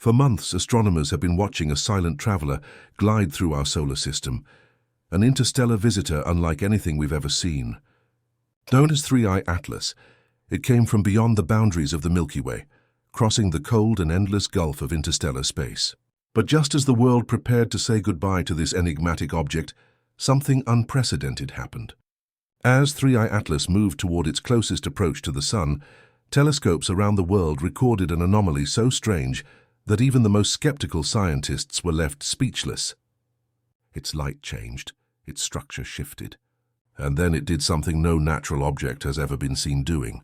For months, astronomers have been watching a silent traveler glide through our solar system, an interstellar visitor unlike anything we've ever seen. Known as 3I Atlas, it came from beyond the boundaries of the Milky Way, crossing the cold and endless gulf of interstellar space. But just as the world prepared to say goodbye to this enigmatic object, something unprecedented happened. As 3I Atlas moved toward its closest approach to the Sun, telescopes around the world recorded an anomaly so strange that even the most skeptical scientists were left speechless. Its light changed, its structure shifted, and then it did something no natural object has ever been seen doing.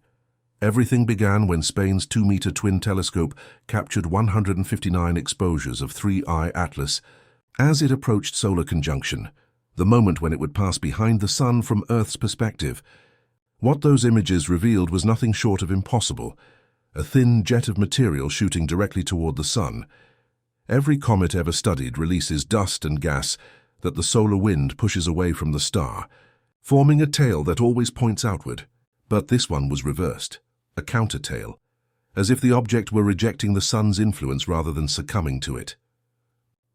Everything began when Spain's 2-meter twin telescope captured 159 exposures of 3I Atlas as it approached solar conjunction, the moment when it would pass behind the Sun from Earth's perspective. What those images revealed was nothing short of impossible, a thin jet of material shooting directly toward the Sun. Every comet ever studied releases dust and gas that the solar wind pushes away from the star, forming a tail that always points outward. But this one was reversed, a counter-tail, as if the object were rejecting the Sun's influence rather than succumbing to it.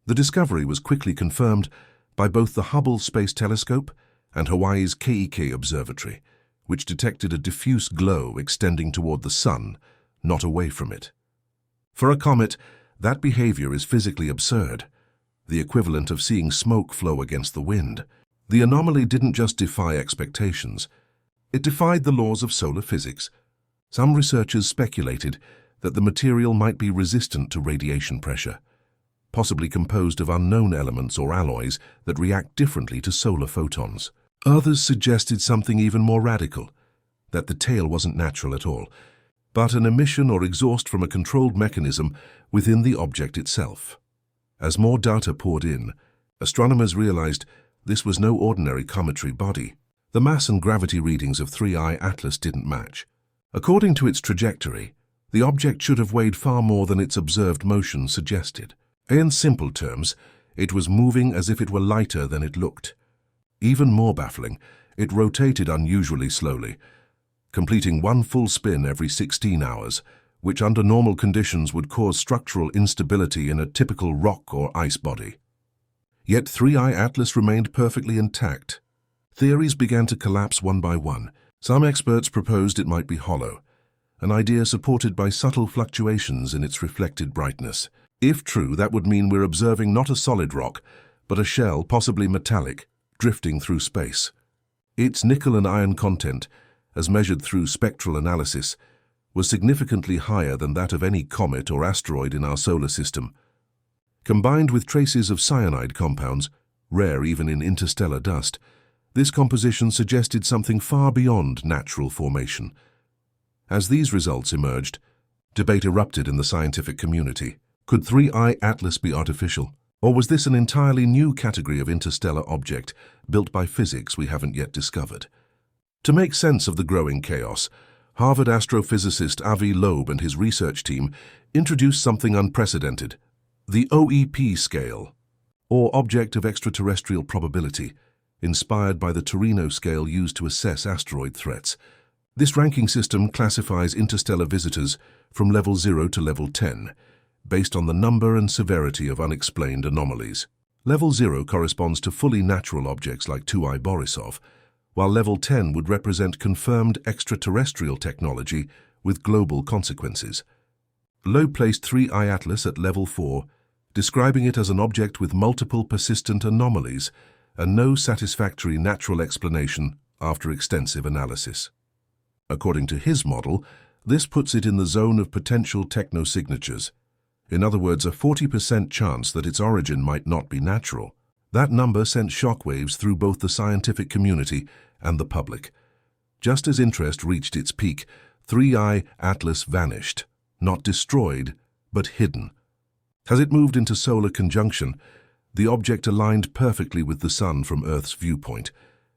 The discovery was quickly confirmed by both the Hubble Space Telescope and Hawaii's Keiki Observatory, which detected a diffuse glow extending toward the Sun, not away from it. For a comet, that behavior is physically absurd, the equivalent of seeing smoke flow against the wind. The anomaly didn't just defy expectations, it defied the laws of solar physics. Some researchers speculated that the material might be resistant to radiation pressure, possibly composed of unknown elements or alloys that react differently to solar photons. Others suggested something even more radical, that the tail wasn't natural at all, but an emission or exhaust from a controlled mechanism within the object itself. As more data poured in, astronomers realized this was no ordinary cometary body. The mass and gravity readings of 3I Atlas didn't match. According to its trajectory, the object should have weighed far more than its observed motion suggested. In simple terms, it was moving as if it were lighter than it looked. Even more baffling, it rotated unusually slowly, completing one full spin every 16 hours, which under normal conditions would cause structural instability in a typical rock or ice body. Yet 3I Atlas remained perfectly intact. Theories began to collapse one by one. Some experts proposed it might be hollow, an idea supported by subtle fluctuations in its reflected brightness. If true, that would mean we're observing not a solid rock, but a shell, possibly metallic, drifting through space. Its nickel and iron content, as measured through spectral analysis, was significantly higher than that of any comet or asteroid in our solar system. Combined with traces of cyanide compounds, rare even in interstellar dust, this composition suggested something far beyond natural formation. As these results emerged, debate erupted in the scientific community. Could 3I Atlas be artificial? Or was this an entirely new category of interstellar object built by physics we haven't yet discovered? To make sense of the growing chaos, Harvard astrophysicist Avi Loeb and his research team introduced something unprecedented, the OEP scale, or Object of Extraterrestrial Probability, inspired by the Torino scale used to assess asteroid threats. This ranking system classifies interstellar visitors from level 0 to level 10, based on the number and severity of unexplained anomalies. Level 0 corresponds to fully natural objects like 2I Borisov, while level 10 would represent confirmed extraterrestrial technology with global consequences. Loeb placed 3I Atlas at level 4, describing it as an object with multiple persistent anomalies and no satisfactory natural explanation after extensive analysis. According to his model, this puts it in the zone of potential technosignatures. In other words, a 40% chance that its origin might not be natural. That number sent shockwaves through both the scientific community and the public. Just as interest reached its peak, 3I Atlas vanished, not destroyed, but hidden. As it moved into solar conjunction, the object aligned perfectly with the Sun from Earth's viewpoint,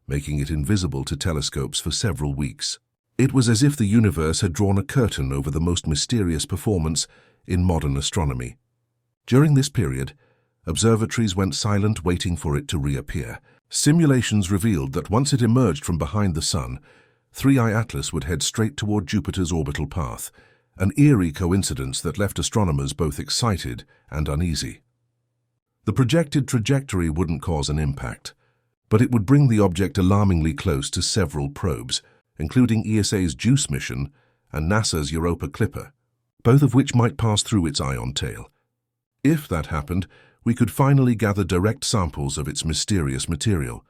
making it invisible to telescopes for several weeks. It was as if the universe had drawn a curtain over the most mysterious performance in modern astronomy. During this period, observatories went silent, waiting for it to reappear. Simulations revealed that once it emerged from behind the Sun, 3I Atlas would head straight toward Jupiter's orbital path, an eerie coincidence that left astronomers both excited and uneasy. The projected trajectory wouldn't cause an impact, but it would bring the object alarmingly close to several probes, including ESA's JUICE mission and NASA's Europa Clipper, both of which might pass through its ion tail. If that happened, we could finally gather direct samples of its mysterious material,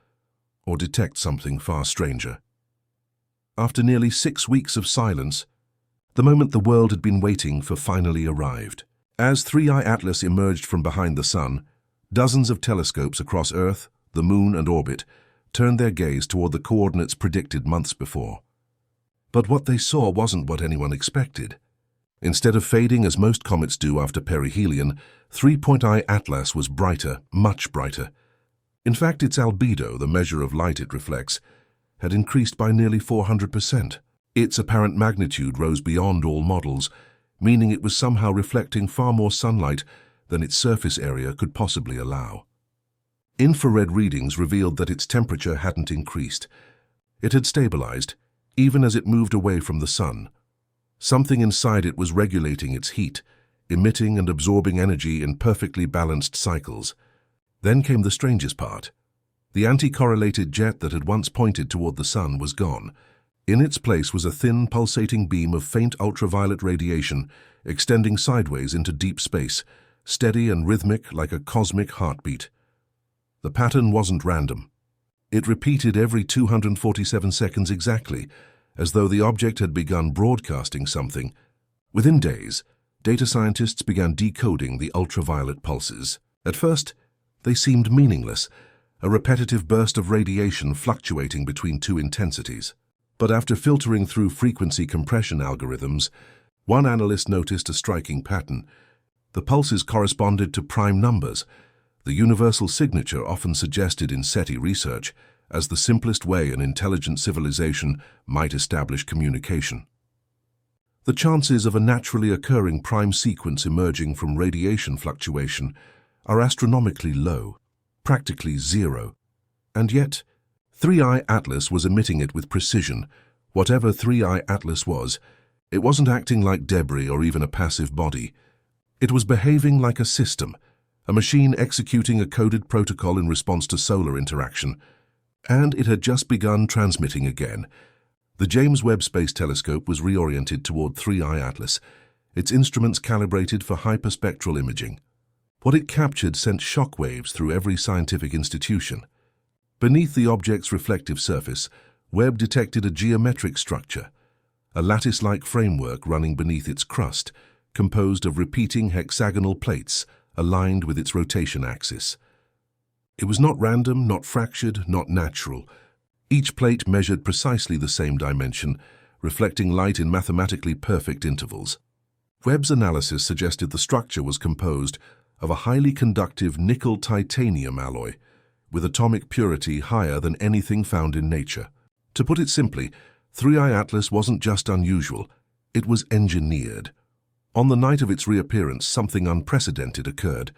or detect something far stranger. After nearly 6 weeks of silence, the moment the world had been waiting for finally arrived. As 3I Atlas emerged from behind the sun, dozens of telescopes across Earth, the Moon, and orbit turned their gaze toward the coordinates predicted months before. But what they saw wasn't what anyone expected. Instead of fading as most comets do after perihelion, 3I Atlas was brighter, much brighter. In fact, its albedo, the measure of light it reflects, had increased by nearly 400%. Its apparent magnitude rose beyond all models, meaning it was somehow reflecting far more sunlight than its surface area could possibly allow. Infrared readings revealed that its temperature hadn't increased. It had stabilized, even as it moved away from the sun. Something inside it was regulating its heat, emitting and absorbing energy in perfectly balanced cycles. Then came the strangest part. The anti-correlated jet that had once pointed toward the sun was gone. In its place was a thin, pulsating beam of faint ultraviolet radiation, extending sideways into deep space, steady and rhythmic like a cosmic heartbeat. The pattern wasn't random. It repeated every 247 seconds exactly, as though the object had begun broadcasting something. Within days, data scientists began decoding the ultraviolet pulses. At first, they seemed meaningless, a repetitive burst of radiation fluctuating between two intensities. But after filtering through frequency compression algorithms, one analyst noticed a striking pattern. The pulses corresponded to prime numbers, the universal signature often suggested in SETI research as the simplest way an intelligent civilization might establish communication. The chances of a naturally occurring prime sequence emerging from radiation fluctuation are astronomically low, practically zero. And yet, 3I Atlas was emitting it with precision. Whatever 3I Atlas was, it wasn't acting like debris or even a passive body. It was behaving like a system, a machine executing a coded protocol in response to solar interaction. And it had just begun transmitting again. The James Webb Space Telescope was reoriented toward 3I Atlas, its instruments calibrated for hyperspectral imaging. What it captured sent shockwaves through every scientific institution. Beneath the object's reflective surface, Webb detected a geometric structure, a lattice-like framework running beneath its crust, composed of repeating hexagonal plates aligned with its rotation axis. It was not random, not fractured, not natural. Each plate measured precisely the same dimension, reflecting light in mathematically perfect intervals. Webb's analysis suggested the structure was composed of a highly conductive nickel-titanium alloy, with atomic purity higher than anything found in nature. To put it simply, 3I Atlas wasn't just unusual, it was engineered. On the night of its reappearance, something unprecedented occurred.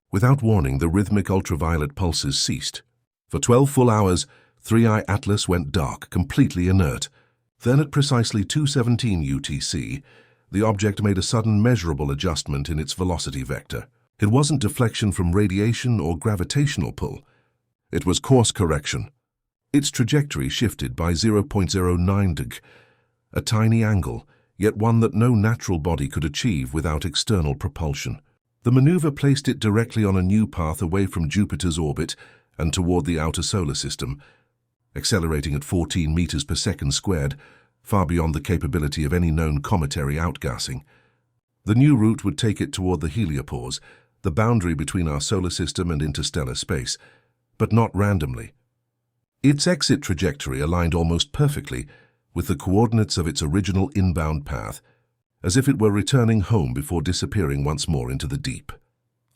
Without warning, the rhythmic ultraviolet pulses ceased. For 12 full hours, 3I Atlas went dark, completely inert. Then at precisely 2:17 UTC, the object made a sudden measurable adjustment in its velocity vector. It wasn't deflection from radiation or gravitational pull. It was course correction. Its trajectory shifted by 0.09 deg, a tiny angle, yet one that no natural body could achieve without external propulsion. The maneuver placed it directly on a new path away from Jupiter's orbit and toward the outer solar system, accelerating at 14 meters per second squared, far beyond the capability of any known cometary outgassing. The new route would take it toward the heliopause, the boundary between our solar system and interstellar space, but not randomly. Its exit trajectory aligned almost perfectly with the coordinates of its original inbound path, as if it were returning home before disappearing once more into the deep.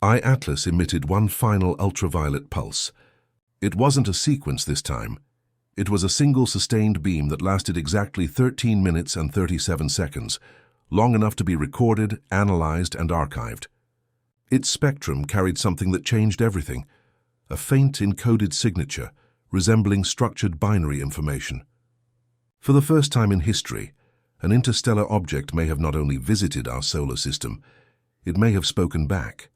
I-Atlas emitted one final ultraviolet pulse. It wasn't a sequence this time. It was a single sustained beam that lasted exactly 13 minutes and 37 seconds, long enough to be recorded, analyzed, and archived. Its spectrum carried something that changed everything, a faint encoded signature resembling structured binary information. For the first time in history, An interstellar object may have not only visited our solar system, it may have spoken back.